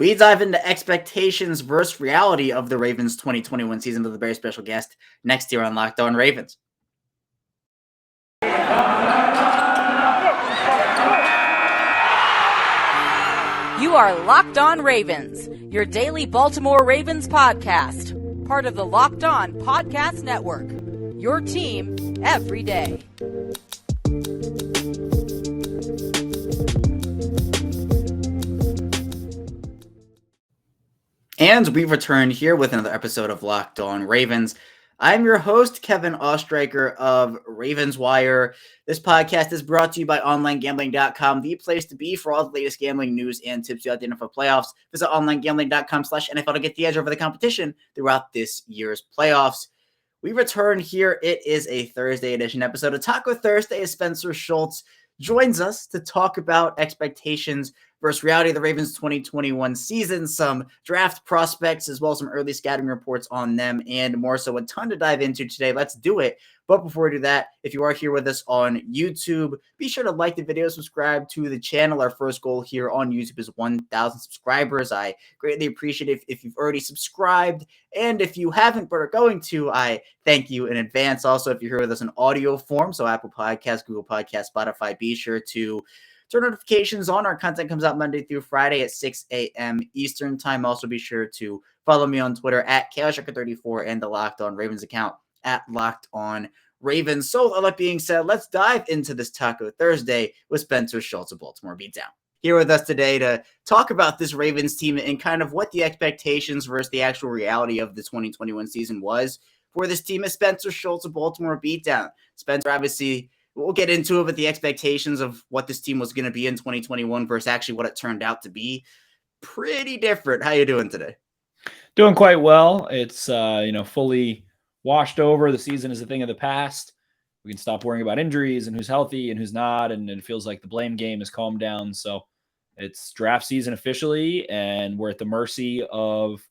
We dive into expectations versus reality of the Ravens 2021 season with a very special guest next year on Locked On Ravens. You are Locked On Ravens, your daily Baltimore Ravens podcast, part of the Locked On Podcast Network, your team every day. And we return here with another episode of Locked On Ravens. I'm your host, Kevin Ostreicher of Ravens Wire. This podcast is brought to you by OnlineGambling.com, the place to be for all the latest gambling news and tips throughout the NFL playoffs. Visit OnlineGambling.com/NFL to get the edge over the competition throughout this year's playoffs. We return here. It is a Thursday edition episode of Taco Thursday as Spencer Schultz joins us to talk about expectations versus reality of the Ravens 2021 season, some draft prospects, as well as some early scouting reports on them, and more. So a ton to dive into today. Let's do it. But before we do that, if you are here with us on YouTube, be sure to like the video, subscribe to the channel. Our first goal here on YouTube is 1,000 subscribers. I greatly appreciate it if you've already subscribed. And if you haven't but are going to, I thank you in advance. Also, if you're here with us in audio form, so Apple Podcasts, Google Podcasts, Spotify, be sure to turn notifications on. Our content comes out Monday through Friday at 6 a.m. Eastern time. Also, be sure to follow me on Twitter at KailShaker34 and the Locked On Ravens account at Locked On Ravens. So, all that being said, let's dive into this Taco Thursday with Spencer Schultz of Baltimore Beatdown. Here with us today to talk about this Ravens team and kind of what the expectations versus the actual reality of the 2021 season was for this team is Spencer Schultz of Baltimore Beatdown. Spencer, obviously, we'll get into it, but the expectations of what this team was going to be in 2021 versus actually what it turned out to be pretty different. How you doing today? Doing quite well. It's fully washed over. The season is a thing of the past. We can stop worrying about injuries and who's healthy and who's not, and it feels like the blame game has calmed down. So it's draft season officially, and we're at the mercy of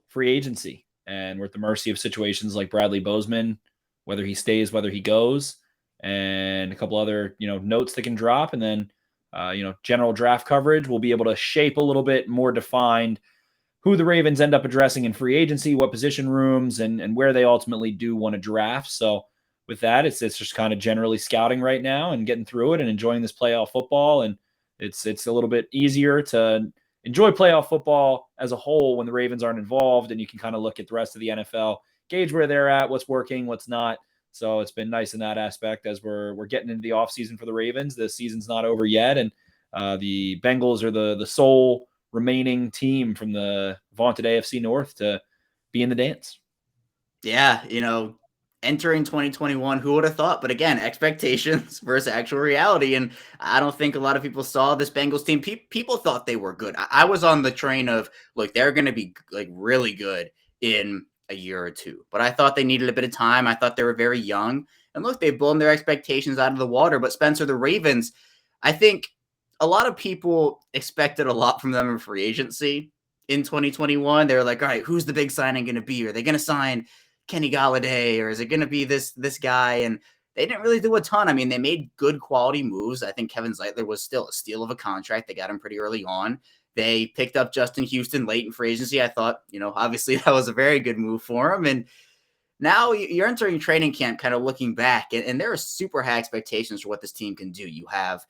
free agency, and we're at the mercy of situations like Bradley Bozeman, whether he stays, whether he goes, and a couple other, notes that can drop. And then, general draft coverage will be able to shape a little bit more defined who the Ravens end up addressing in free agency, what position rooms, and where they ultimately do want to draft. So with that, it's just kind of generally scouting right now and getting through it and enjoying this playoff football. And it's a little bit easier to enjoy playoff football as a whole when the Ravens aren't involved, and you can kind of look at the rest of the NFL, gauge where they're at, what's working, what's not. So it's been nice in that aspect as we're getting into the offseason for the Ravens. The season's not over yet, and the Bengals are the sole remaining team from the vaunted AFC North to be in the dance. Yeah, entering 2021, who would have thought? But again, expectations versus actual reality. And I don't think a lot of people saw this Bengals team. People thought they were good. I was on the train of, look, they're going to be like really good in a year or two. But I thought they needed a bit of time. I thought they were very young. And look, they've blown their expectations out of the water. But Spencer, the Ravens, I think a lot of people expected a lot from them in free agency in 2021. They were like, all right, who's the big signing going to be? Are they going to sign Kenny Galladay, or is it going to be this guy? And they didn't really do a ton. I mean, they made good quality moves. I think Kevin Zeitler was still a steal of a contract. They got him pretty early on. They picked up Justin Houston late in free agency. I thought, obviously that was a very good move for him. And now you're entering training camp kind of looking back, and there are super high expectations for what this team can do. You have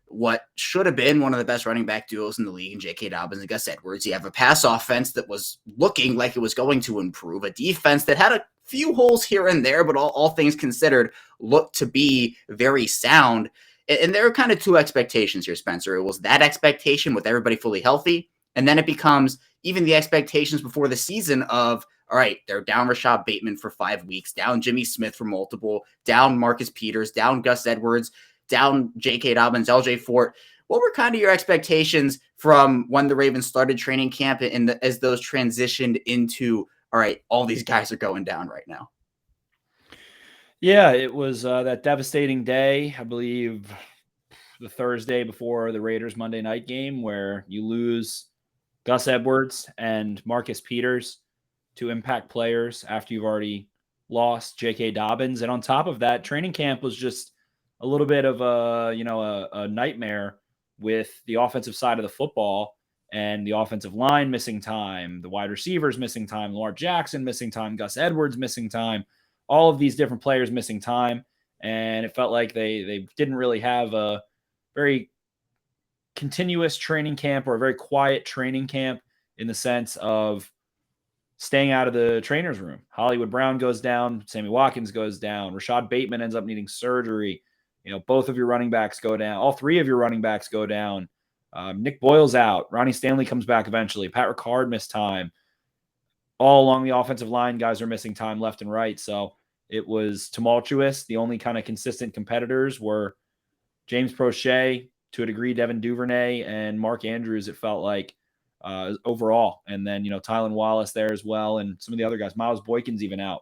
what should have been one of the best running back duos in the league in J.K. Dobbins and Gus Edwards. You have a pass offense that was looking like it was going to improve, a defense that had a few holes here and there, but all things considered looked to be very sound. And there are kind of two expectations here, Spencer. It was that expectation with everybody fully healthy, and then it becomes even the expectations before the season of, all right, they're down Rashad Bateman for 5 weeks, down Jimmy Smith for multiple, down Marcus Peters, down Gus Edwards, down J.K. Dobbins, L.J. Fort. What were kind of your expectations from when the Ravens started training camp and as those transitioned into, all right, all these guys are going down right now? Yeah, it was that devastating day, I believe the Thursday before the Raiders Monday night game, where you lose Gus Edwards and Marcus Peters, two impact players, after you've already lost J.K. Dobbins. And on top of that, training camp was just a little bit of a nightmare with the offensive side of the football. and the offensive line missing time, the wide receivers missing time, Lamar Jackson missing time, Gus Edwards missing time, all of these different players missing time. And it felt like they didn't really have a very continuous training camp or a very quiet training camp in the sense of staying out of the trainer's room. Hollywood Brown goes down, Sammy Watkins goes down, Rashad Bateman ends up needing surgery. Both of your running backs go down. All three of your running backs go down. Nick Boyle's out. Ronnie Stanley comes back eventually. Pat Ricard missed time. All along the offensive line, guys are missing time left and right. So it was tumultuous. The only kind of consistent competitors were James Prochet, to a degree, Devin Duvernay, and Mark Andrews, it felt like, overall. And then, Tylan Wallace there as well, and some of the other guys. Miles Boykin's even out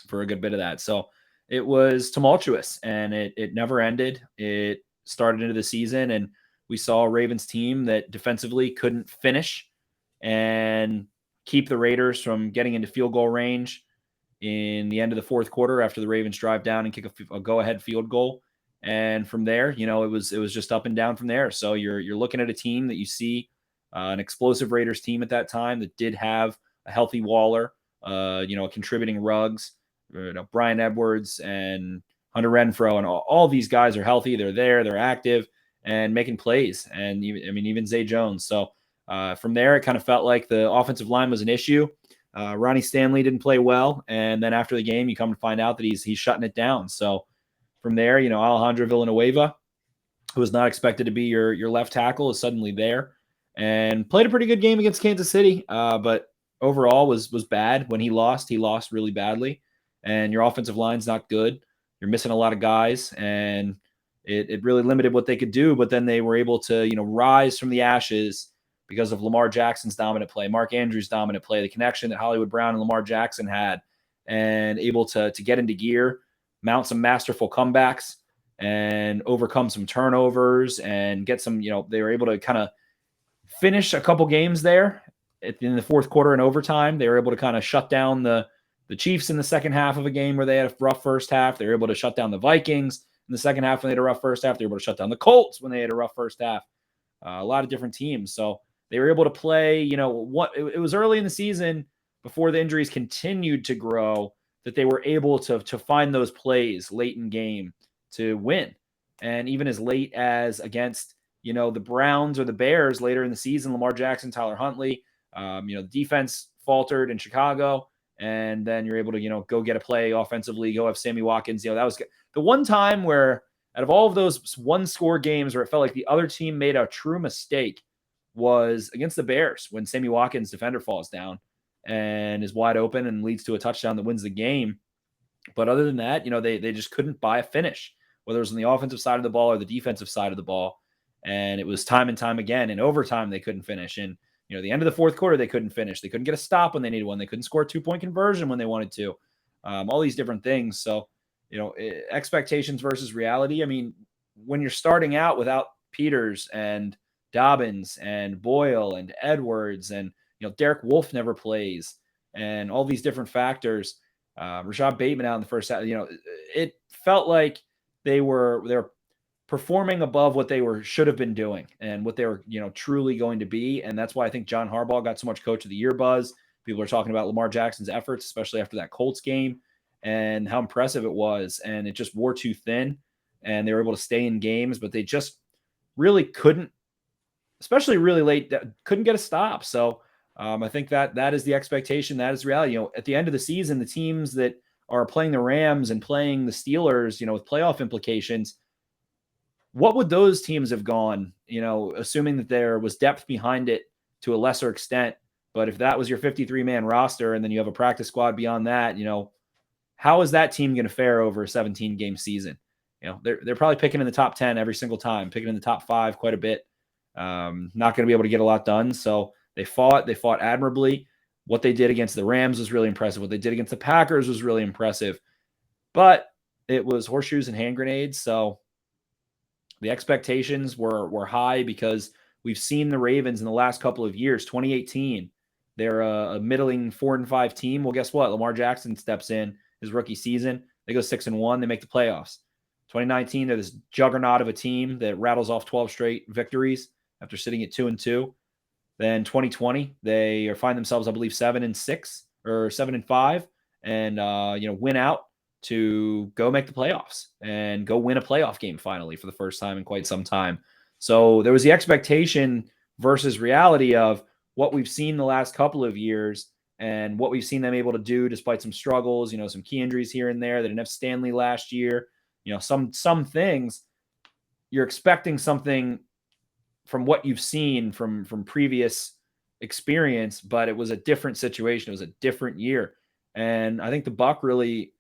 for a good bit of that. So it was tumultuous, and it never ended. It started into the season, and we saw a Ravens team that defensively couldn't finish and keep the Raiders from getting into field goal range in the end of the fourth quarter after the Ravens drive down and kick a go-ahead field goal. And from there, it was just up and down from there. So you're looking at a team that you see an explosive Raiders team at that time that did have a healthy Waller, a contributing Ruggs, Brian Edwards and Hunter Renfrow, and all these guys are healthy. They're there, they're active and making plays. And even Zay Jones. So from there, it kind of felt like the offensive line was an issue. Ronnie Stanley didn't play well. And then after the game, you come to find out that he's shutting it down. So from there, Alejandro Villanueva, who was not expected to be your left tackle, is suddenly there and played a pretty good game against Kansas City. But overall was bad. When he lost really badly. And your offensive line's not good. You're missing a lot of guys, and it really limited what they could do. But then they were able to, rise from the ashes because of Lamar Jackson's dominant play, Mark Andrews' dominant play, the connection that Hollywood Brown and Lamar Jackson had, and able to get into gear, mount some masterful comebacks, and overcome some turnovers and get some, they were able to kind of finish a couple games there in the fourth quarter and overtime. They were able to kind of shut down the Chiefs in the second half of a game where they had a rough first half. They were able to shut down the Vikings in the second half when they had a rough first half. They were able to shut down the Colts when they had a rough first half. A lot of different teams. So they were able to play, it was early in the season before the injuries continued to grow that they were able to find those plays late in game to win. And even as late as against, the Browns or the Bears later in the season, Lamar Jackson, Tyler Huntley, the defense faltered in Chicago. And then you're able to, go get a play offensively, go have Sammy Watkins. That was the one time where out of all of those one-score games where it felt like the other team made a true mistake was against the Bears when Sammy Watkins' defender falls down and is wide open and leads to a touchdown that wins the game. But other than that, they just couldn't buy a finish, whether it was on the offensive side of the ball or the defensive side of the ball. And it was time and time again. In overtime, they couldn't finish. And the end of the fourth quarter, they couldn't finish. They couldn't get a stop when they needed one. They couldn't score a 2-point conversion when they wanted to. All these different things. So, expectations versus reality. When you're starting out without Peters and Dobbins and Boyle and Edwards and, Derek Wolfe never plays and all these different factors, Rashad Bateman out in the first half, it felt like they were performing above what they should have been doing and what they were, truly going to be. And that's why I think John Harbaugh got so much Coach of the Year buzz. People are talking about Lamar Jackson's efforts, especially after that Colts game, and how impressive it was. And it just wore too thin, and they were able to stay in games, but they just really couldn't, especially really late, couldn't get a stop. So I think that is the expectation. That is reality. At the end of the season, the teams that are playing the Rams and playing the Steelers, with playoff implications, what would those teams have gone, assuming that there was depth behind it to a lesser extent? But if that was your 53-man roster and then you have a practice squad beyond that, how is that team going to fare over a 17-game season? They're probably picking in the top 10 every single time, picking in the top 5 quite a bit. Not going to be able to get a lot done. So they fought admirably. What they did against the Rams was really impressive. What they did against the Packers was really impressive. But it was horseshoes and hand grenades. So the expectations were high because we've seen the Ravens in the last couple of years. 2018, they're a middling 4-5 team. Well, guess what? Lamar Jackson steps in his rookie season. They go 6-1. They make the playoffs. 2019, they're this juggernaut of a team that rattles off 12 straight victories after sitting at 2-2. Then 2020, they find themselves, I believe, 7-6 or 7-5, and win out to go make the playoffs and go win a playoff game finally for the first time in quite some time. So there was the expectation versus reality of what we've seen the last couple of years and what we've seen them able to do despite some struggles, some key injuries here and there. They didn't have Stanley last year, some things. You're expecting something from what you've seen from previous experience, but it was a different situation. It was a different year. And I think the buck really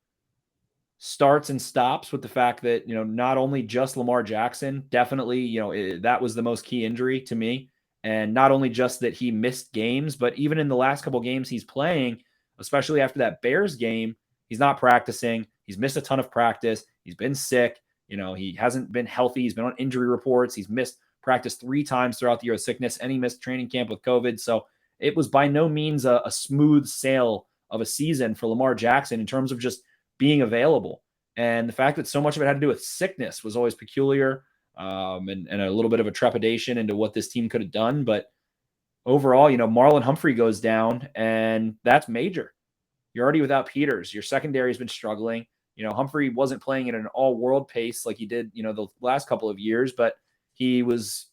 starts and stops with the fact that, not only just Lamar Jackson, definitely, that was the most key injury to me. And not only just that he missed games, but even in the last couple of games he's playing, especially after that Bears game, he's not practicing. He's missed a ton of practice. He's been sick. He hasn't been healthy. He's been on injury reports. He's missed practice 3 times throughout the year of sickness, and he missed training camp with COVID. So it was by no means a smooth sail of a season for Lamar Jackson in terms of just being available. And the fact that so much of it had to do with sickness was always peculiar, and a little bit of a trepidation into what this team could have done. But overall, Marlon Humphrey goes down, and that's major. You're already without Peters. Your secondary has been struggling. Humphrey wasn't playing at an all-world pace like he did, the last couple of years, but he was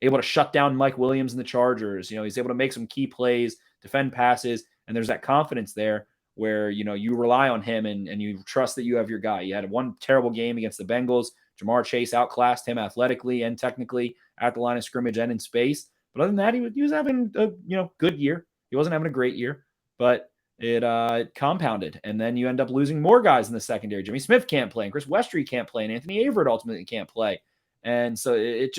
able to shut down Mike Williams and the Chargers. He's able to make some key plays, defend passes, and there's that confidence there where, you rely on him and you trust that you have your guy. You had one terrible game against the Bengals. Jamar Chase outclassed him athletically and technically at the line of scrimmage and in space. But other than that, he was having a good year. He wasn't having a great year, but it compounded. And then you end up losing more guys in the secondary. Jimmy Smith can't play, and Chris Westry can't play, and Anthony Averett ultimately can't play. And so it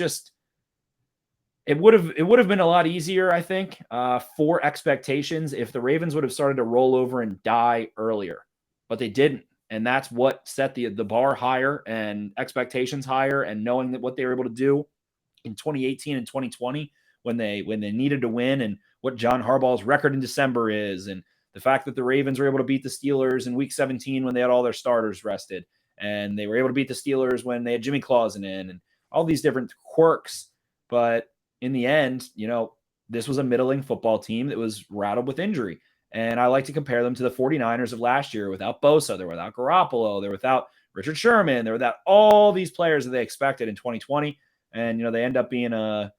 would have been a lot easier, I think, for expectations if the Ravens would have started to roll over and die earlier, but they didn't. And that's what set the bar higher and expectations higher, and knowing that what they were able to do in 2018 and 2020 when they needed to win, and what John Harbaugh's record in December is, and the fact that the Ravens were able to beat the Steelers in week 17 when they had all their starters rested, and they were able to beat the Steelers when they had Jimmy Clausen in, and all these different quirks. But in the end, this was a middling football team that was rattled with injury. And I like to compare them to the 49ers of last year without Bosa. They're without Garoppolo. They're without Richard Sherman. They're without all these players that they expected in 2020. And, they end up being a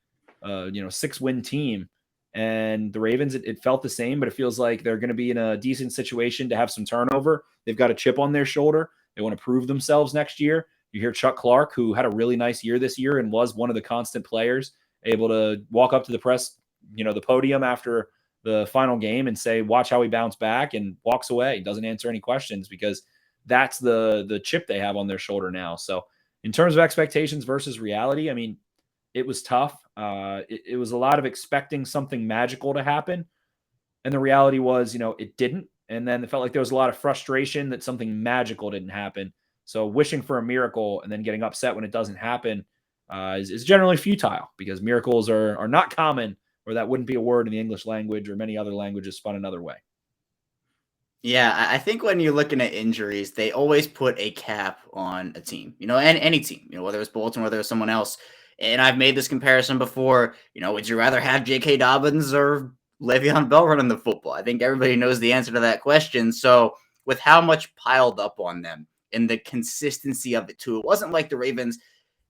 6-win team. And the Ravens, it felt the same, but it feels like they're going to be in a decent situation to have some turnover. They've got a chip on their shoulder. They want to prove themselves next year. You hear Chuck Clark, who had a really nice year this year and was one of the constant players, able to walk up to the press, the podium after the final game and say, watch how we bounce back, and walks away. Doesn't answer any questions, because that's the chip they have on their shoulder now. So in terms of expectations versus reality, I mean, it was tough. It was a lot of expecting something magical to happen. And the reality was, it didn't. And then it felt like there was a lot of frustration that something magical didn't happen. So wishing for a miracle and then getting upset when it doesn't happen is generally futile, because miracles are not common, or that wouldn't be a word in the English language or many other languages spun another way. Yeah, I think when you're looking at injuries, they always put a cap on a team, and any team, whether it's Baltimore, whether it's someone else. And I've made this comparison before, would you rather have J.K. Dobbins or Le'Veon Bell running the football? I think everybody knows the answer to that question. So with how much piled up on them and the consistency of it too, it wasn't like the Ravens,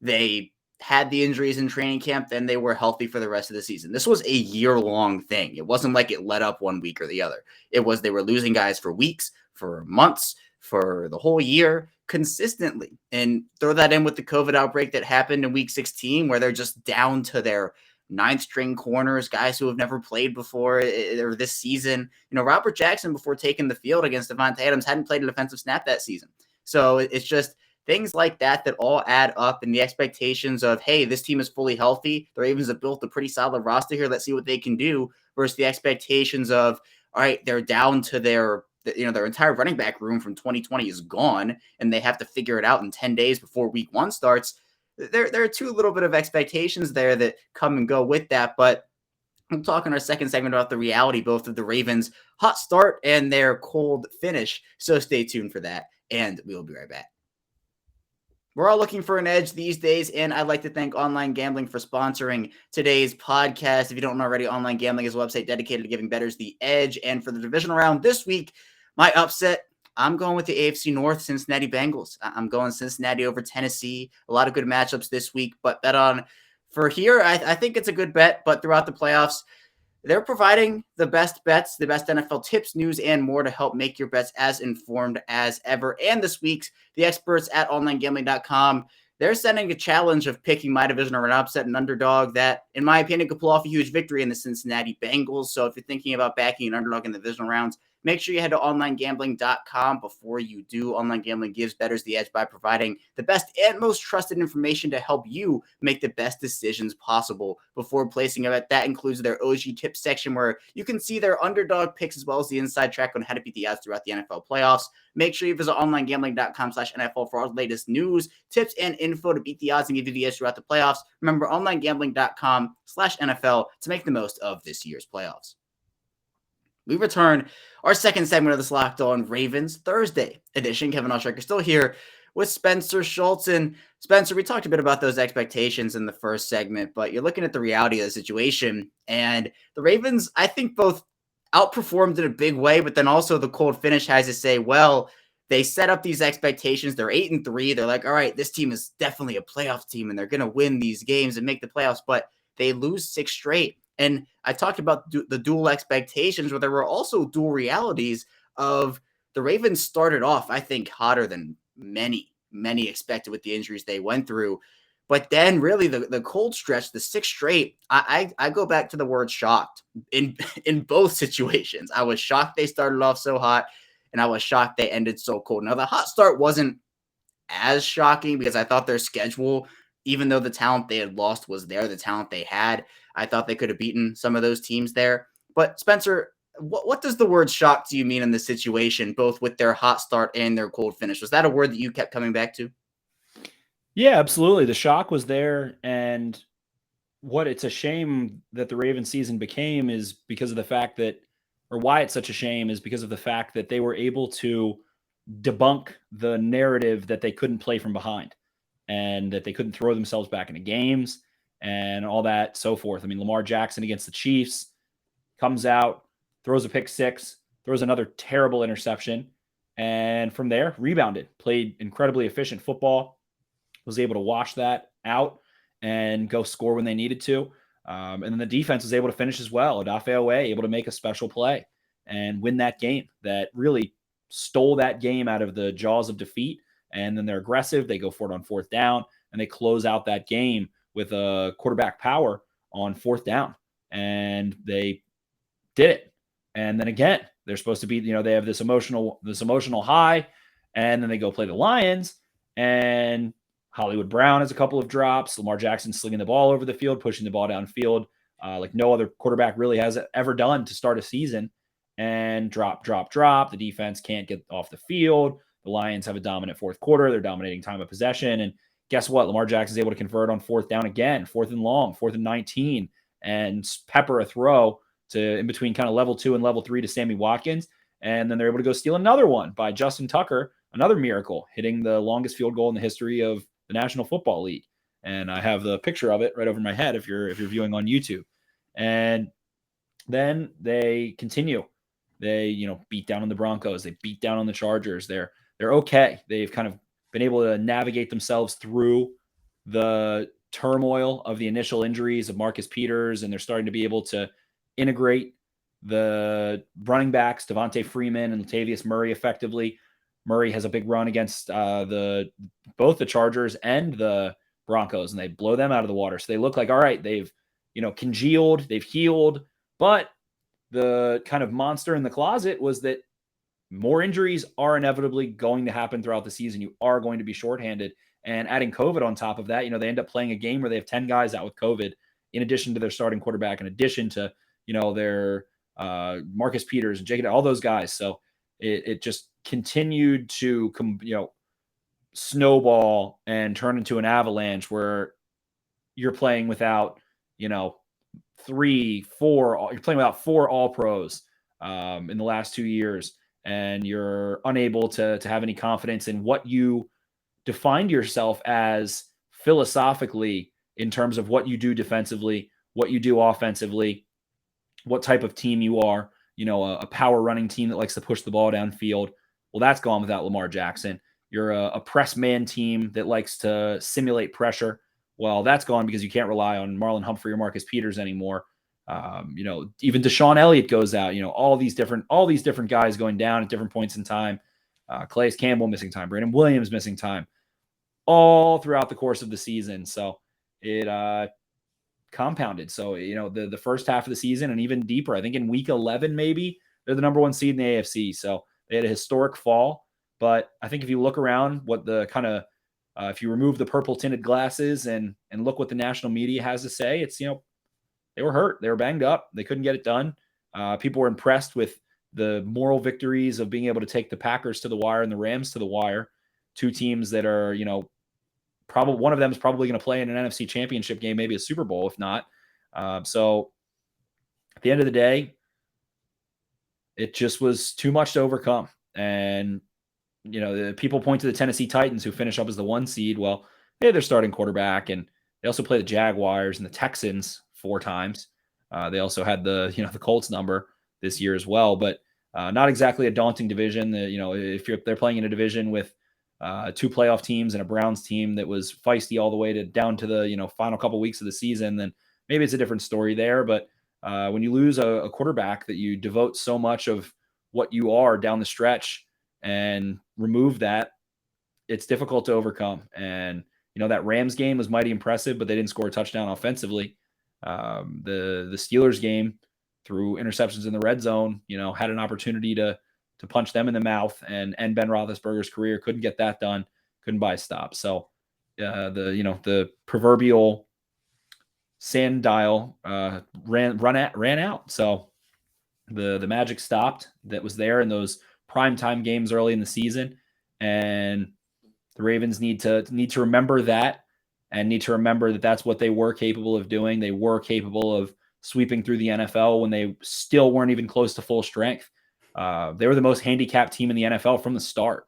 they had the injuries in training camp, then they were healthy for the rest of the season. This was a year-long thing. It wasn't like it let up one week or the other. It was they were losing guys for weeks, for months, for the whole year consistently. And throw that in with the COVID outbreak that happened in week 16, where they're just down to their 9th-string corners, guys who have never played before or this season. Robert Jackson, before taking the field against Devontae Adams, hadn't played a defensive snap that season. So it's just things like that all add up, and the expectations of, hey, this team is fully healthy. The Ravens have built a pretty solid roster here. Let's see what they can do, versus the expectations of, all right, they're down to their entire running back room from 2020 is gone, and they have to figure it out in 10 days before week 1 starts. There are two little bit of expectations there that come and go with that, but we'll talk in our second segment about the reality, both of the Ravens' hot start and their cold finish. So stay tuned for that, and we'll be right back. We're all looking for an edge these days, and I'd like to thank Online Gambling for sponsoring today's podcast. If you don't know already, Online Gambling is a website dedicated to giving bettors the edge. And for the divisional round this week, my upset, I'm going with the AFC North Cincinnati Bengals. I'm going Cincinnati over Tennessee. A lot of good matchups this week, but bet on for here, I think it's a good bet, but throughout the playoffs, they're providing the best bets, the best NFL tips, news, and more to help make your bets as informed as ever. And this week's, the experts at onlinegambling.com, they're setting a challenge of picking my division or an upset, an underdog that, in my opinion, could pull off a huge victory in the Cincinnati Bengals. So if you're thinking about backing an underdog in the divisional rounds, make sure you head to onlinegambling.com before you do. Online gambling gives bettors the edge by providing the best and most trusted information to help you make the best decisions possible before placing a bet. That includes their OG tips section where you can see their underdog picks as well as the inside track on how to beat the odds throughout the NFL playoffs. Make sure you visit onlinegambling.com/NFL for all the latest news, tips, and info to beat the odds and give you the edge throughout the playoffs. Remember, onlinegambling.com/NFL to make the most of this year's playoffs. We return our second segment of this Locked On Ravens Thursday edition. Kevin Oshrecker still here with Spencer Schultz. And Spencer, we talked a bit about those expectations in the first segment, but you're looking at the reality of the situation. And the Ravens, I think, both outperformed in a big way, but then also the cold finish has to say, well, they set up these expectations. They're 8-3. They're like, all right, this team is definitely a playoff team, and they're going to win these games and make the playoffs, but they lose 6 straight. And I talked about the dual expectations, but there were also dual realities of the Ravens started off, I think, hotter than many expected with the injuries they went through. But then really the cold stretch, the 6 straight, I go back to the word shocked in both situations. I was shocked they started off so hot, and I was shocked they ended so cold. Now, the hot start wasn't as shocking because I thought their schedule, even though the talent they had lost was there, the talent they had, I thought they could have beaten some of those teams there. But Spencer, what does the word shock to you mean in this situation, both with their hot start and their cold finish? Was that a word that you kept coming back to? Yeah, absolutely. The shock was there. And what it's a shame that the Ravens season became is because of the fact that, or why it's such a shame is because of the fact that they were able to debunk the narrative that they couldn't play from behind and that they couldn't throw themselves back into games and all that, so forth. I mean, Lamar Jackson against the Chiefs comes out, throws a pick 6, throws another terrible interception, and from there, rebounded, played incredibly efficient football, was able to wash that out and go score when they needed to. And then the defense was able to finish as well. Odafe able to make a special play and win that game that really stole that game out of the jaws of defeat. And then they're aggressive. They go for it on 4th down, and they close out that game with a quarterback power on 4th down. And they did it. And then again, they're supposed to be, they have this emotional high, and then they go play the Lions, and Hollywood Brown has a couple of drops. Lamar Jackson slinging the ball over the field, pushing the ball downfield, like no other quarterback really has ever done to start a season. And drop. The defense can't get off the field. The Lions have a dominant 4th quarter. They're dominating time of possession. And guess what? Lamar Jackson's able to convert on 4th down again, 4th and long, 4th and 19, and pepper a throw to in between kind of level 2 and level 3 to Sammy Watkins. And then they're able to go steal another one by Justin Tucker, another miracle, hitting the longest field goal in the history of the National Football League. And I have the picture of it right over my head if you're viewing on YouTube. And then they continue. They, beat down on the Broncos. They beat down on the Chargers. They're okay. They've kind of been able to navigate themselves through the turmoil of the initial injuries of Marcus Peters, and they're starting to be able to integrate the running backs, Devontae Freeman and Latavius Murray, effectively. Murray has a big run against both the Chargers and the Broncos, and they blow them out of the water. So they look like, all right, they've, congealed, they've healed, but the kind of monster in the closet was that more injuries are inevitably going to happen throughout the season. You are going to be shorthanded, and adding COVID on top of that, they end up playing a game where they have 10 guys out with COVID, in addition to their starting quarterback, in addition to, their Marcus Peters and Jake, all those guys. So it just continued to snowball and turn into an avalanche where you're playing without, 3, 4, you're playing without 4 all pros in the last 2 years, and you're unable to have any confidence in what you defined yourself as philosophically in terms of what you do defensively, what you do offensively, what type of team you are, a power running team that likes to push the ball downfield. Well, that's gone without Lamar Jackson. You're a press man team that likes to simulate pressure. Well, that's gone because you can't rely on Marlon Humphrey or Marcus Peters anymore. Even Deshaun Elliott goes out. All these different guys going down at different points in time. Calais Campbell missing time, Brandon Williams missing time, all throughout the course of the season. So it compounded. So the first half of the season and even deeper, I think in week 11 maybe they're the number one seed in the AFC. So they had a historic fall. But I think if you look around, what the kind of if you remove the purple tinted glasses and look what the national media has to say, it's they were hurt, they were banged up, they couldn't get it done. People were impressed with the moral victories of being able to take the Packers to the wire and the Rams to the wire, two teams that are probably one of them is probably going to play in an NFC Championship game, maybe a Super Bowl if not. So at the end of the day, it just was too much to overcome. And the people point to the Tennessee Titans who finish up as the 1 seed. Well, they had their starting quarterback, and they also play the Jaguars and the Texans 4 times. They also had the Colts number this year as well, but not exactly a daunting division. If they're playing in a division with 2 playoff teams and a Browns team that was feisty all the way down to the final couple weeks of the season, then maybe it's a different story there. But when you lose a quarterback that you devote so much of what you are down the stretch and remove that, it's difficult to overcome. And that Rams game was mighty impressive, but they didn't score a touchdown offensively. The Steelers game, through interceptions in the red zone, had an opportunity to punch them in the mouth and end Ben Roethlisberger's career. Couldn't get that done. Couldn't buy a stop. So the proverbial sand dial ran out. So the magic stopped that was there in those primetime games early in the season, and the Ravens need to remember that, and need to remember that that's what they were capable of doing. They were capable of sweeping through the NFL when they still weren't even close to full strength. They were the most handicapped team in the NFL from the start.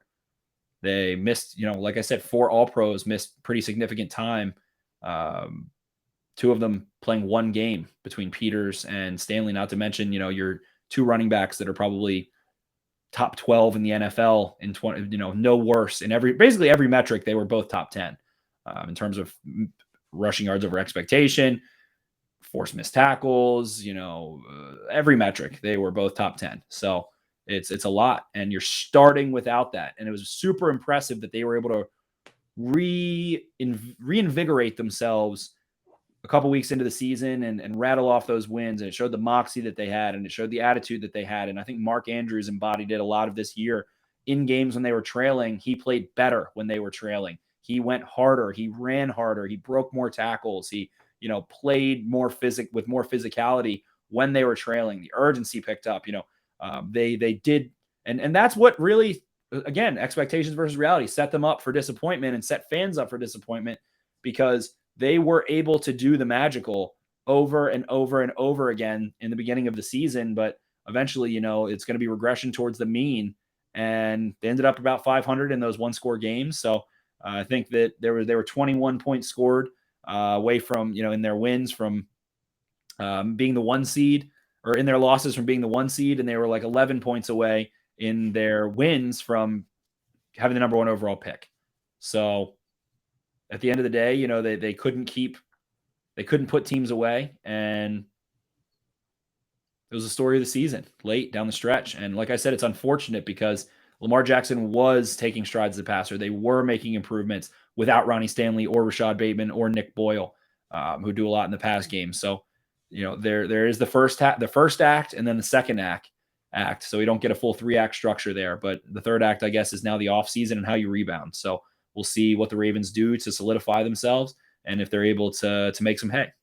They missed, like I said, 4 All-Pros missed pretty significant time. 2 of them playing 1 game between Peters and Stanley, not to mention, your 2 running backs that are probably top 12 in the NFL in 20, no worse in basically every metric. They were both top 10 in terms of rushing yards over expectation, forced missed tackles, every metric. They were both top 10. So it's a lot, and you're starting without that. And it was super impressive that they were able to reinvigorate themselves a couple weeks into the season and rattle off those wins. And it showed the moxie that they had, and it showed the attitude that they had. And I think Mark Andrews embodied it a lot of this year. In games when they were trailing, he played better when they were trailing. He went harder. He ran harder. He broke more tackles. He, played more with more physicality when they were trailing. The urgency picked up. They did, and that's what really, again, expectations versus reality set them up for disappointment and set fans up for disappointment, because they were able to do the magical over and over and over again in the beginning of the season. But eventually, it's going to be regression towards the mean. And they ended up about 500 in those 1-score games. So I think that they were 21 points scored away from, in their wins from being the 1 seed, or in their losses from being the 1 seed. And they were like 11 points away in their wins from having the number 1 overall pick. So at the end of the day, they couldn't put teams away, and it was the story of the season late down the stretch. And like I said, it's unfortunate because Lamar Jackson was taking strides as a passer. They were making improvements without Ronnie Stanley or Rashad Bateman or Nick Boyle, who do a lot in the pass game. So, there is the first act and then the second act. So we don't get a full 3-act structure there. But the third act, I guess, is now the offseason and how you rebound. So we'll see what the Ravens do to solidify themselves and if they're able to make some hay.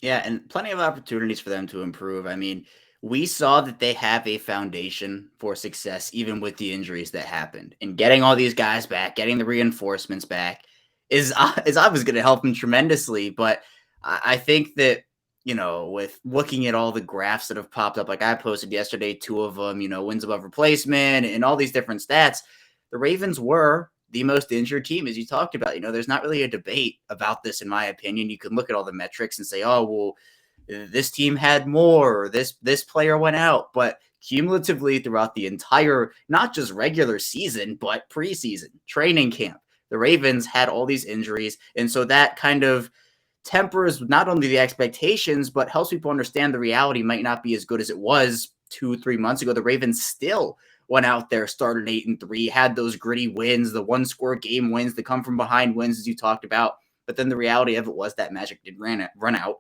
Yeah, and plenty of opportunities for them to improve. I mean, we saw that they have a foundation for success, even with the injuries that happened. And getting all these guys back, getting the reinforcements back is obviously going to help them tremendously. But I think that, with looking at all the graphs that have popped up, like I posted yesterday, 2 of them, wins above replacement and all these different stats, the Ravens were the most injured team, as you talked about. There's not really a debate about this, in my opinion. You can look at all the metrics and say, oh, well, this team had more, or this player went out. But cumulatively throughout the entire, not just regular season, but preseason, training camp, the Ravens had all these injuries. And so that kind of tempers not only the expectations, but helps people understand the reality might not be as good as it was 2-3 months ago. The Ravens still went out there, started 8-3, had those gritty wins, the one-score game wins, the come from behind wins, as you talked about. But then the reality of it was that magic did run out,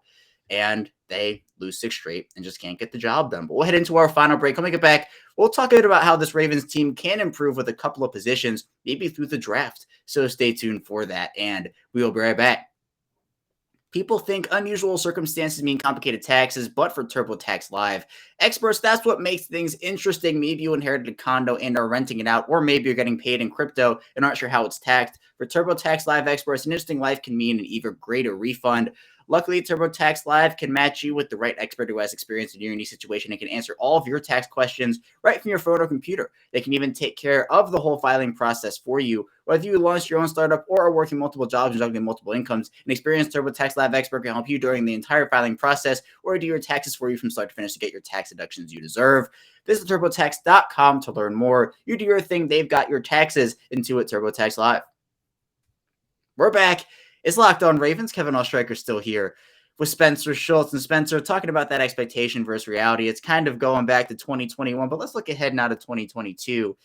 and they lose 6 straight and just can't get the job done. But we'll head into our final break. When we get back, we'll talk a bit about how this Ravens team can improve with a couple of positions, maybe through the draft. So stay tuned for that, and we will be right back. People think unusual circumstances mean complicated taxes, but for TurboTax Live experts, that's what makes things interesting. Maybe you inherited a condo and are renting it out, or maybe you're getting paid in crypto and aren't sure how it's taxed. For TurboTax Live experts, an interesting life can mean an even greater refund. Luckily, TurboTax Live can match you with the right expert who has experience in your unique situation and can answer all of your tax questions right from your phone or computer. They can even take care of the whole filing process for you. Whether you launch your own startup or are working multiple jobs and juggling multiple incomes, an experienced TurboTax Live expert can help you during the entire filing process or do your taxes for you from start to finish to get your tax deductions you deserve. Visit TurboTax.com to learn more. You do your thing, they've got your taxes. Into it, TurboTax Live. We're back. It's Locked On Ravens. Kevin Oestreicher still here with Spencer Schultz. And Spencer, talking about that expectation versus reality, it's kind of going back to 2021, but let's look ahead now to 2022,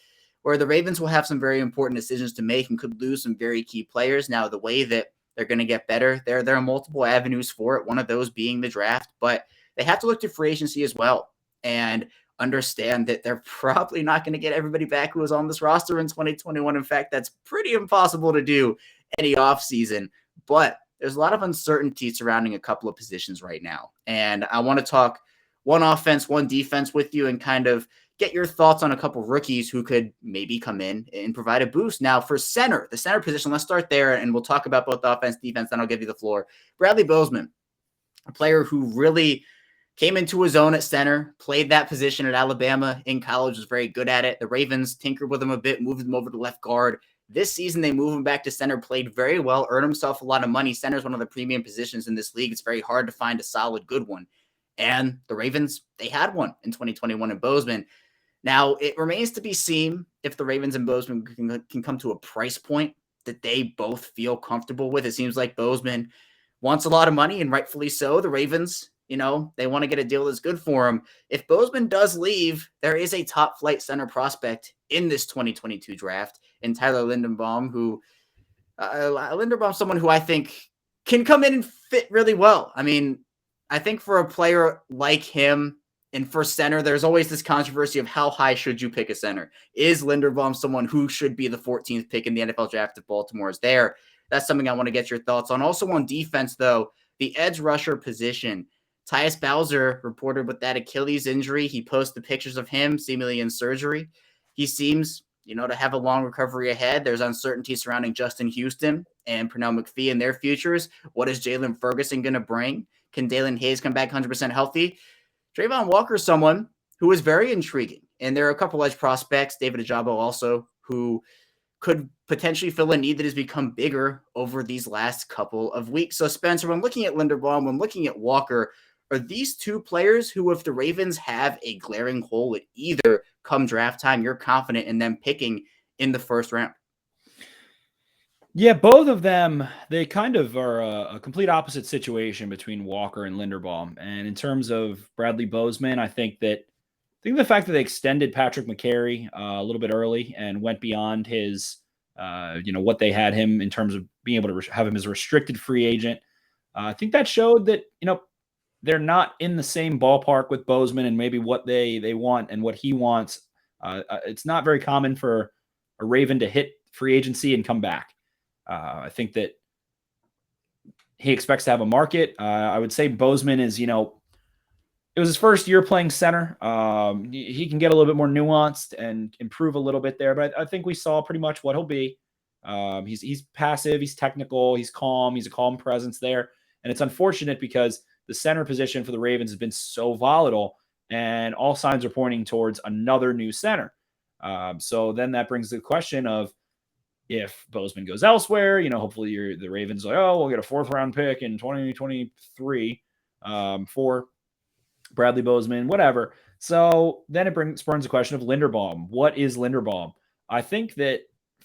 where the Ravens will have some very important decisions to make and could lose some very key players. Now, the way that they're going to get better, there are multiple avenues for it, one of those being the draft, but they have to look to free agency as well and understand that they're probably not going to get everybody back who was on this roster in 2021. In fact, that's pretty impossible to do any offseason. But there's a lot of uncertainty surrounding a couple of positions right now. And I want to talk one offense, one defense with you and kind of get your thoughts on a couple of rookies who could maybe come in and provide a boost. Now, for center, the center position, let's start there, and we'll talk about both offense, defense, then I'll give you the floor. Bradley Bozeman, a player who really came into his own at center, played that position at Alabama in college, was very good at it. The Ravens tinkered with him a bit, moved him over to left guard. This season, they move him back to center, played very well, earned himself a lot of money. Center is one of the premium positions in this league. It's very hard to find a solid, good one. And the Ravens, they had one in 2021 in Bozeman. Now, it remains to be seen if the Ravens and Bozeman can come to a price point that they both feel comfortable with. It seems like Bozeman wants a lot of money, and rightfully so. The Ravens, they want to get a deal that's good for him. If Bozeman does leave, there is a top flight center prospect in this 2022 draft in Tyler Linderbaum, Linderbaum's someone who I think can come in and fit really well. I mean, I think for a player like him and for center, there's always this controversy of how high should you pick a center? Is Linderbaum someone who should be the 14th pick in the NFL draft if Baltimore is there? That's something I want to get your thoughts on. Also on defense, though, the edge rusher position. Tyus Bowser reported with that Achilles injury. He posted pictures of him seemingly in surgery. He seems, to have a long recovery ahead. There's uncertainty surrounding Justin Houston and Pernell McPhee and their futures. What is Jalen Ferguson going to bring? Can Dalen Hayes come back 100% healthy? Trayvon Walker is someone who is very intriguing. And there are a couple edge prospects, David Ajabo also, who could potentially fill a need that has become bigger over these last couple of weeks. So, Spencer, when looking at Linderbaum, when looking at Walker, are these two players who, if the Ravens have a glaring hole at either come draft time, you're confident in them picking in the first round? Yeah, both of them, they kind of are a complete opposite situation between Walker and Linderbaum. And in terms of Bradley Bozeman, I think the fact that they extended Patrick McCary a little bit early and went beyond his, what they had him in terms of being able to have him as a restricted free agent. I think that showed that, they're not in the same ballpark with Bozeman and maybe what they want and what he wants. It's not very common for a Raven to hit free agency and come back. I think that he expects to have a market. I would say Bozeman is, it was his first year playing center. He can get a little bit more nuanced and improve a little bit there, but I think we saw pretty much what he'll be. He's passive, he's technical, he's calm, he's a calm presence there. And it's unfortunate because the center position for the Ravens has been so volatile and all signs are pointing towards another new center. So then that brings the question of, if Bozeman goes elsewhere, hopefully the Ravens like, oh, we'll get a 4th-round pick in 2023 for Bradley Bozeman, whatever. So then it spurns the question of Linderbaum. What is Linderbaum? I think that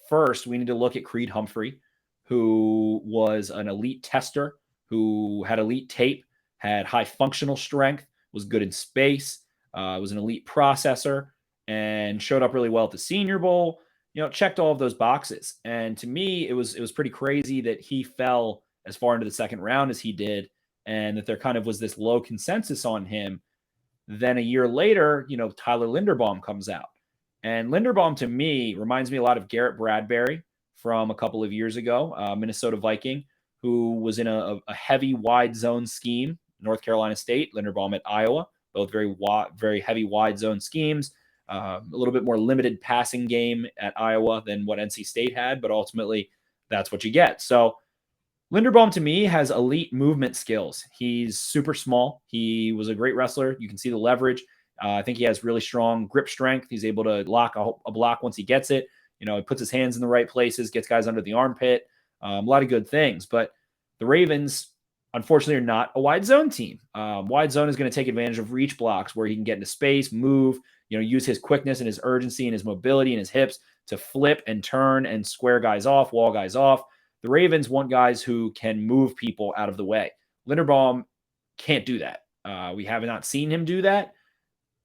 first we need to look at Creed Humphrey, who was an elite tester, who had elite tape, had high functional strength, was good in space, was an elite processor, and showed up really well at the Senior Bowl. Checked all of those boxes. And to me, it was pretty crazy that he fell as far into the 2nd round as he did, and that there kind of was this low consensus on him. Then a year later, Tyler Linderbaum comes out. And Linderbaum, to me, reminds me a lot of Garrett Bradbury from a couple of years ago, Minnesota Viking, who was in a heavy wide zone scheme, North Carolina State, Linderbaum at Iowa, both very heavy wide zone schemes, a little bit more limited passing game at Iowa than what NC State had, but ultimately that's what you get. So Linderbaum, to me, has elite movement skills. He's super small. He was a great wrestler. You can see the leverage. I think he has really strong grip strength. He's able to lock a block once he gets it. He puts his hands in the right places, gets guys under the armpit. A lot of good things. But the Ravens, unfortunately, are not a wide zone team. Wide zone is going to take advantage of reach blocks where he can get into space, move, use his quickness and his urgency and his mobility and his hips to flip and turn and square guys off, wall guys off. The Ravens want guys who can move people out of the way. Linderbaum can't do that. We have not seen him do that.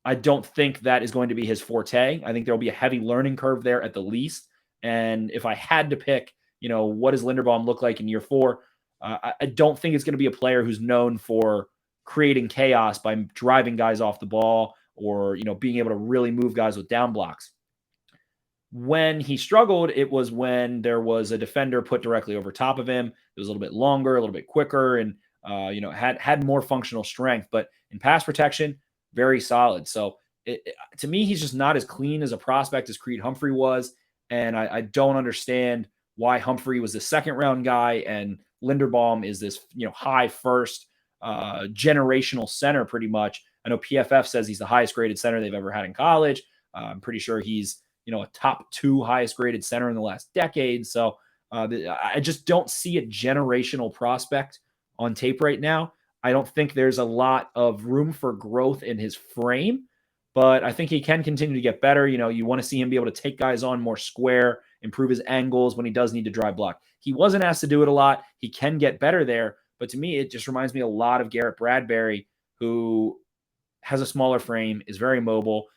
I don't think that is going to be his forte. I think there will be a heavy learning curve there at the least. And if I had to pick, what does Linderbaum look like in year 4? I don't think it's going to be a player who's known for creating chaos by driving guys off the ball or, being able to really move guys with down blocks. When he struggled, it was when there was a defender put directly over top of him. It was a little bit longer, a little bit quicker, and had more functional strength. But in pass protection, very solid. So to me, he's just not as clean as a prospect as Creed Humphrey was. And I don't understand why Humphrey was the 2nd-round guy and Linderbaum is this high first generational center pretty much. I know PFF says he's the highest graded center they've ever had in college. I'm pretty sure he's a top 2 highest graded center in the last decade. So I just don't see a generational prospect on tape right now. I don't think there's a lot of room for growth in his frame, but I think he can continue to get better. You want to see him be able to take guys on more square, improve his angles when he does need to drive block. He wasn't asked to do it a lot. He can get better there. But to me, it just reminds me a lot of Garrett Bradbury, who has a smaller frame, is very mobile.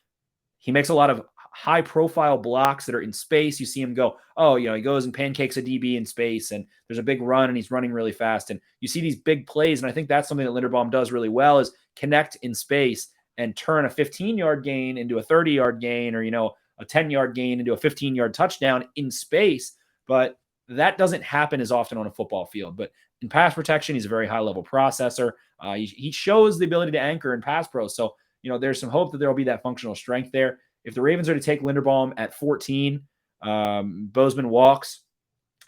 He makes a lot of high profile blocks that are in space. You see him go, he goes and pancakes a DB in space and there's a big run and he's running really fast. And you see these big plays. And I think that's something that Linderbaum does really well is connect in space and turn a 15-yard gain into a 30-yard gain or, a 10-yard gain into a 15-yard touchdown in space. But that doesn't happen as often on a football field. But in pass protection, he's a very high level processor. He shows the ability to anchor in pass pro. So, there's some hope that there will be that functional strength there. If the Ravens are to take Linderbaum at 14, Bozeman walks.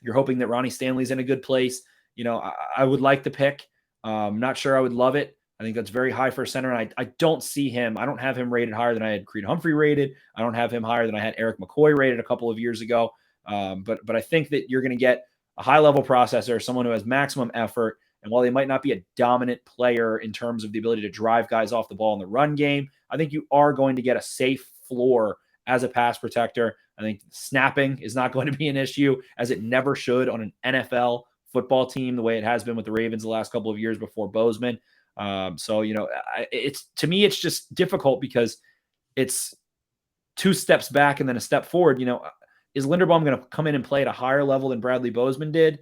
You're hoping that Ronnie Stanley's in a good place. I would like the pick. I'm not sure I would love it. I think that's very high for a center. And I don't see him. I don't have him rated higher than I had Creed Humphrey rated. I don't have him higher than I had Eric McCoy rated a couple of years ago. But I think that you're going to get a high-level processor, someone who has maximum effort. And while they might not be a dominant player in terms of the ability to drive guys off the ball in the run game, I think you are going to get a safe floor as a pass protector. I think snapping is not going to be an issue, as it never should on an NFL football team the way it has been with the Ravens the last couple of years before Bozeman. It's to me, it's just difficult because it's 2 steps back and then a step forward. Is Linderbaum going to come in and play at a higher level than Bradley Bozeman did?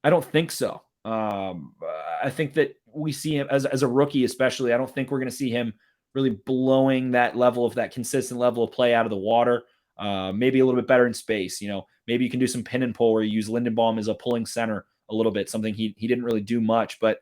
I don't think so. I think that we see him as a rookie, especially. I don't think we're going to see him really blowing that consistent level of play out of the water. Maybe a little bit better in space. Maybe you can do some pin and pull where you use Linderbaum as a pulling center a little bit, something he didn't really do much, but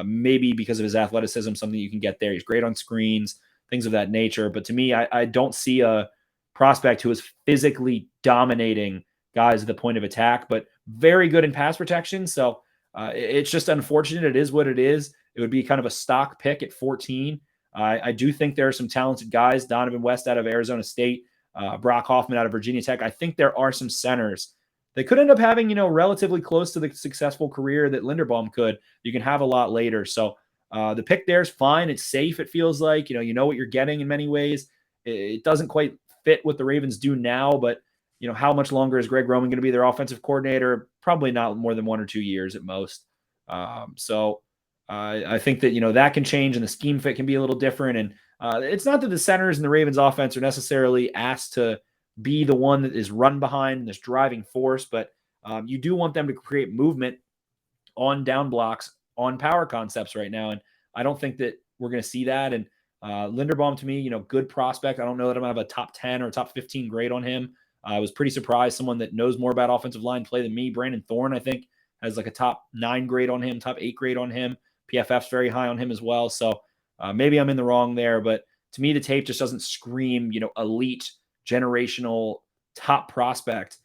maybe because of his athleticism, something you can get there. He's great on screens, things of that nature. But to me, I don't see a prospect who is physically dominating guys at the point of attack, but very good in pass protection. So it's just unfortunate. It is what it is. It would be kind of a stock pick at 14. I do think there are some talented guys, Donovan West out of Arizona State, Brock Hoffman out of Virginia Tech. I think there are some centers they could end up having, relatively close to the successful career that Linderbaum could. You can have a lot later. So the pick there is fine. It's safe. It feels like, you know what you're getting in many ways. It doesn't quite fit what the Ravens do now, but how much longer is Greg Roman going to be their offensive coordinator? Probably not more than 1 or 2 years at most. So I think that, that can change and the scheme fit can be a little different. And it's not that the centers in the Ravens offense are necessarily asked to be the one that is run behind this driving force, but you do want them to create movement on down blocks, on power concepts right now. And I don't think that we're going to see that. And Linderbaum, to me, good prospect. I don't know that I'm going to have a top 10 or top 15 grade on him. I was pretty surprised. Someone that knows more about offensive line play than me, Brandon Thorne, I think, has like a top 9 grade on him, top 8 grade on him. PFF's very high on him as well. So maybe I'm in the wrong there, but to me, the tape just doesn't scream, elite, generational, top prospect.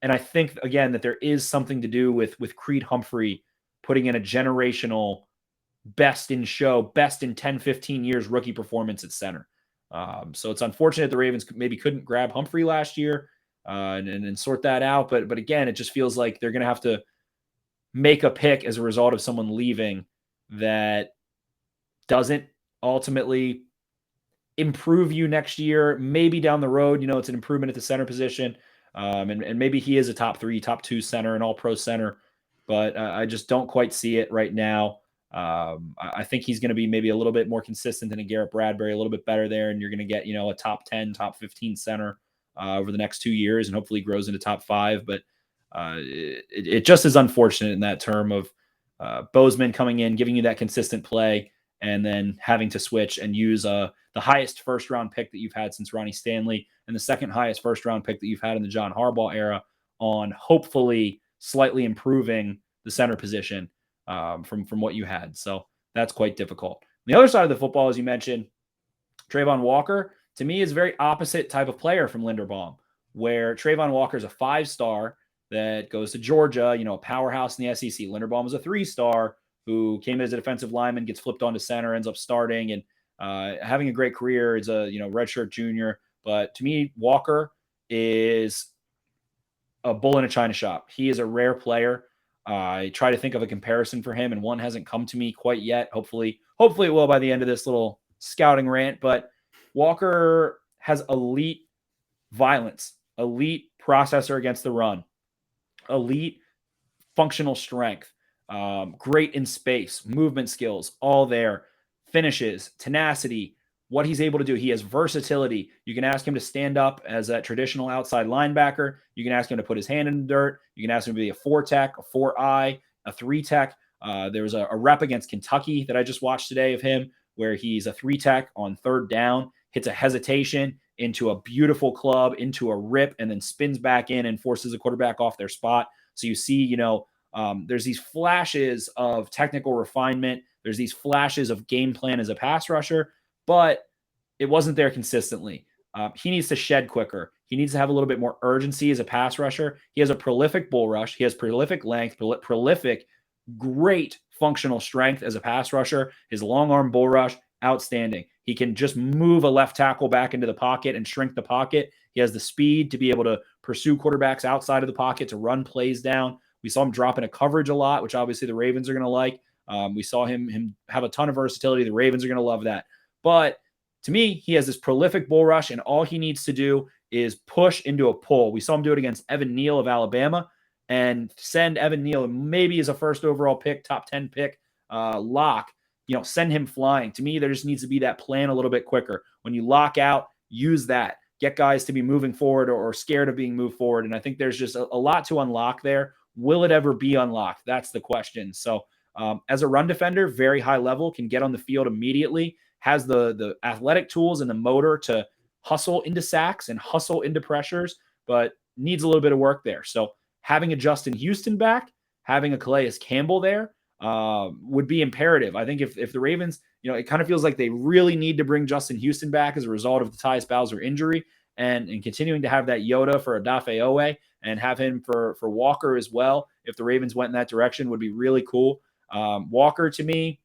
And I think, again, that there is something to do with Creed Humphrey putting in a generational best in show, best in 10, 15 years rookie performance at center. So it's unfortunate the Ravens maybe couldn't grab Humphrey last year and sort that out. But again, it just feels like they're going to have to make a pick as a result of someone leaving that doesn't ultimately improve you next year. Maybe down the road, it's an improvement at the center position. And maybe he is a top 3, top 2 center, an all-pro center. But I just don't quite see it right now. I think he's going to be maybe a little bit more consistent than a Garrett Bradbury, a little bit better there. And you're going to get, a top 10, top 15 center over the next 2 years and hopefully grows into top 5. But it just is unfortunate in that term of Bozeman coming in, giving you that consistent play, and then having to switch and use the highest first-round pick that you've had since Ronnie Stanley and the second highest first-round pick that you've had in the John Harbaugh era on hopefully slightly improving the center position from what you had. So that's quite difficult. The other side of the football, as you mentioned, Trayvon Walker, to me, is a very opposite type of player from Linderbaum, where Trayvon Walker is a 5-star that goes to Georgia, a powerhouse in the SEC. Linderbaum is a 3-star who came in as a defensive lineman, gets flipped onto center, ends up starting and having a great career as a redshirt junior. But to me, Walker is a bull in a china shop. He is a rare player. I try to think of a comparison for him, and one hasn't come to me quite yet. Hopefully it will by the end of this little scouting rant. But Walker has elite violence, elite processor against the run, elite functional strength, great in space, movement skills, all there, finishes, tenacity, what he's able to do. He has versatility. You can ask him to stand up as a traditional outside linebacker. You can ask him to put his hand in the dirt. You can ask him to be a 4-tech, a 4-eye, a 3-tech. There was a rep against Kentucky that I just watched today of him where he's a 3-tech on third down, hits a hesitation into a beautiful club, into a rip, and then spins back in and forces the quarterback off their spot. So you see, there's these flashes of technical refinement. There's these flashes of game plan as a pass rusher, but it wasn't there consistently. He needs to shed quicker. He needs to have a little bit more urgency as a pass rusher. He has a prolific bull rush. He has prolific length, prolific, great functional strength as a pass rusher. His long arm bull rush, outstanding. He can just move a left tackle back into the pocket and shrink the pocket. He has the speed to be able to pursue quarterbacks outside of the pocket to run plays down. We saw him drop into coverage a lot, which obviously the Ravens are going to like. We saw him have a ton of versatility. The Ravens are going to love that. But to me, he has this prolific bull rush, and all he needs to do is push into a pull. We saw him do it against Evan Neal of Alabama and send Evan Neal, maybe as a first overall pick, top 10 pick lock, send him flying. To me, there just needs to be that plan a little bit quicker. When you lock out, use that. Get guys to be moving forward or scared of being moved forward. And I think there's just a lot to unlock there. Will it ever be unlocked? That's the question. So as a run defender, very high level, can get on the field immediately, has the athletic tools and the motor to hustle into sacks and hustle into pressures, but needs a little bit of work there. So having a Justin Houston back, having a Calais Campbell there would be imperative. I think if the Ravens, it kind of feels like they really need to bring Justin Houston back as a result of the Tyus Bowser injury and continuing to have that Yoda for Odafe Owe and have him for Walker as well. If the Ravens went in that direction, would be really cool. Walker, to me,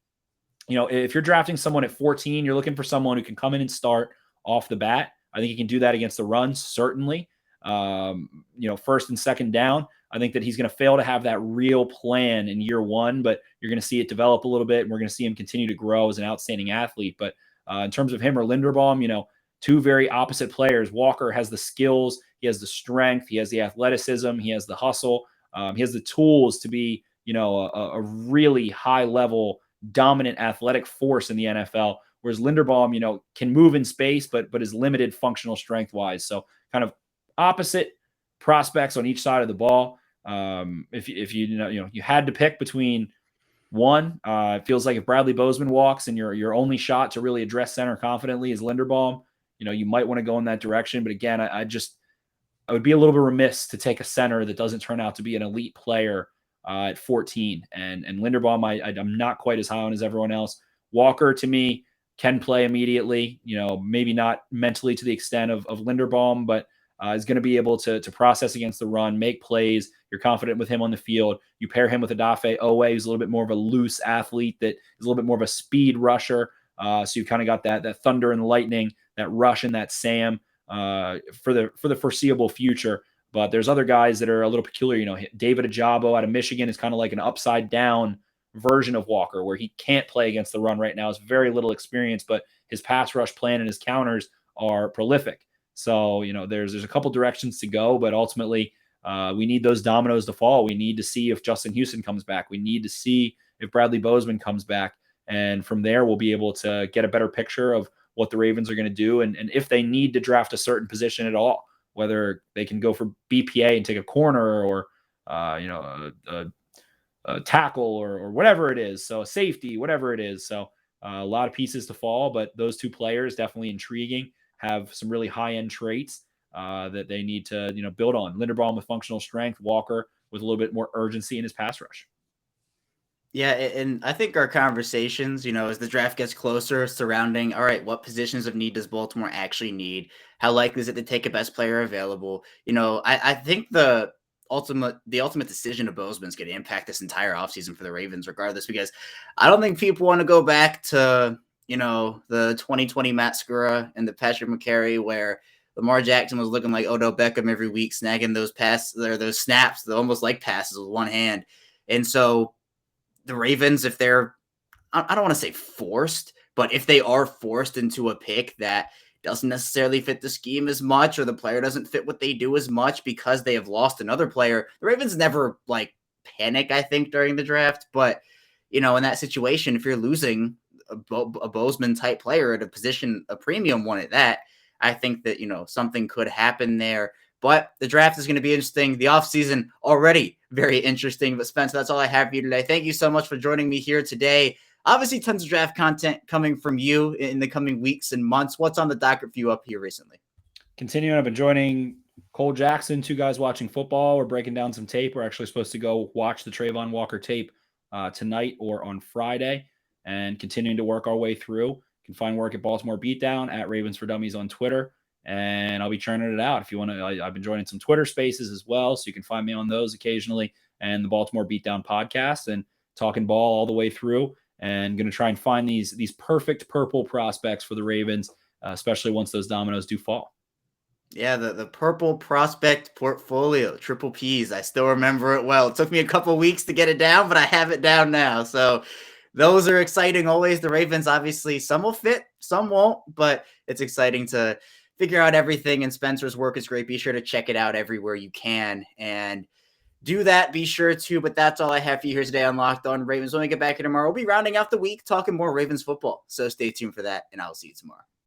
if you're drafting someone at 14, you're looking for someone who can come in and start off the bat. I think he can do that against the run, certainly. First and second down. I think that he's going to fail to have that real plan in year one, but you're going to see it develop a little bit, and we're going to see him continue to grow as an outstanding athlete. But in terms of him or Linderbaum, two very opposite players. Walker has the skills, he has the strength, he has the athleticism, he has the hustle, he has the tools to be, a really high level, dominant athletic force in the NFL. Whereas Linderbaum, can move in space, but is limited functional strength wise. So kind of opposite prospects on each side of the ball. If you had to pick between one, it feels like if Bradley Bozeman walks and your only shot to really address center confidently is Linderbaum, you might want to go in that direction. But again, I would be a little bit remiss to take a center that doesn't turn out to be an elite player at 14. And Linderbaum, I'm not quite as high on as everyone else. Walker, to me, can play immediately, maybe not mentally to the extent of Linderbaum, but is going to be able to process against the run, make plays. You're confident with him on the field. You pair him with Odafe Owe, who's a little bit more of a loose athlete that is a little bit more of a speed rusher. So you've kind of got that thunder and lightning, that rush and that Sam for the foreseeable future. But there's other guys that are a little peculiar. David Ajabo out of Michigan is kind of like an upside down version of Walker, where he can't play against the run right now. Has very little experience, but his pass rush plan and his counters are prolific. So, there's a couple directions to go, but ultimately we need those dominoes to fall. We need to see if Justin Houston comes back. We need to see if Bradley Bozeman comes back. And from there, we'll be able to get a better picture of what the Ravens are going to do. And if they need to draft a certain position at all, whether they can go for BPA and take a corner or, a tackle or whatever it is. So a safety, whatever it is. So a lot of pieces to fall, but those two players definitely intriguing, have some really high-end traits that they need to, build on. Linderbaum with functional strength, Walker with a little bit more urgency in his pass rush. Yeah, and I think our conversations, as the draft gets closer surrounding, all right, what positions of need does Baltimore actually need? How likely is it to take a best player available? I think the ultimate decision of Bozeman is going to impact this entire offseason for the Ravens, regardless, because I don't think people want to go back to, the 2020 Matt Skura and the Patrick McCary, where Lamar Jackson was looking like Odell Beckham every week, snagging those passes or those snaps, almost like passes with one hand. And so the Ravens, if they're, I don't want to say forced, but if they are forced into a pick that doesn't necessarily fit the scheme as much, or the player doesn't fit what they do as much because they have lost another player, the Ravens never panic, I think, during the draft. But, in that situation, if you're losing a Bozeman type player at a position, a premium one at that, I think that, something could happen there. But the draft is going to be interesting. The offseason already very interesting. But Spencer, that's all I have for you today. Thank you so much for joining me here today. Obviously, tons of draft content coming from you in the coming weeks and months. What's on the docket for you up here recently? Continuing, I've been joining Cole Jackson, two guys watching football. We're breaking down some tape. We're actually supposed to go watch the Trayvon Walker tape tonight or on Friday, and continuing to work our way through. You can find work at Baltimore Beatdown, at Ravens for Dummies on Twitter. And I'll be churning it out. If you want to, I've been joining some Twitter spaces as well. So you can find me on those occasionally, and the Baltimore Beatdown podcast, and talking ball all the way through, and going to try and find these perfect purple prospects for the Ravens, especially once those dominoes do fall. Yeah, the purple prospect portfolio, triple P's. I still remember it well. It took me a couple weeks to get it down, but I have it down now. So those are exciting always. The Ravens, obviously, some will fit, some won't, but it's exciting to figure out everything. And Spencer's work is great. Be sure to check it out everywhere you can and do that. Be sure to. But that's all I have for you here today on Locked On Ravens. When we get back here tomorrow, we'll be rounding out the week talking more Ravens football. So stay tuned for that, and I'll see you tomorrow.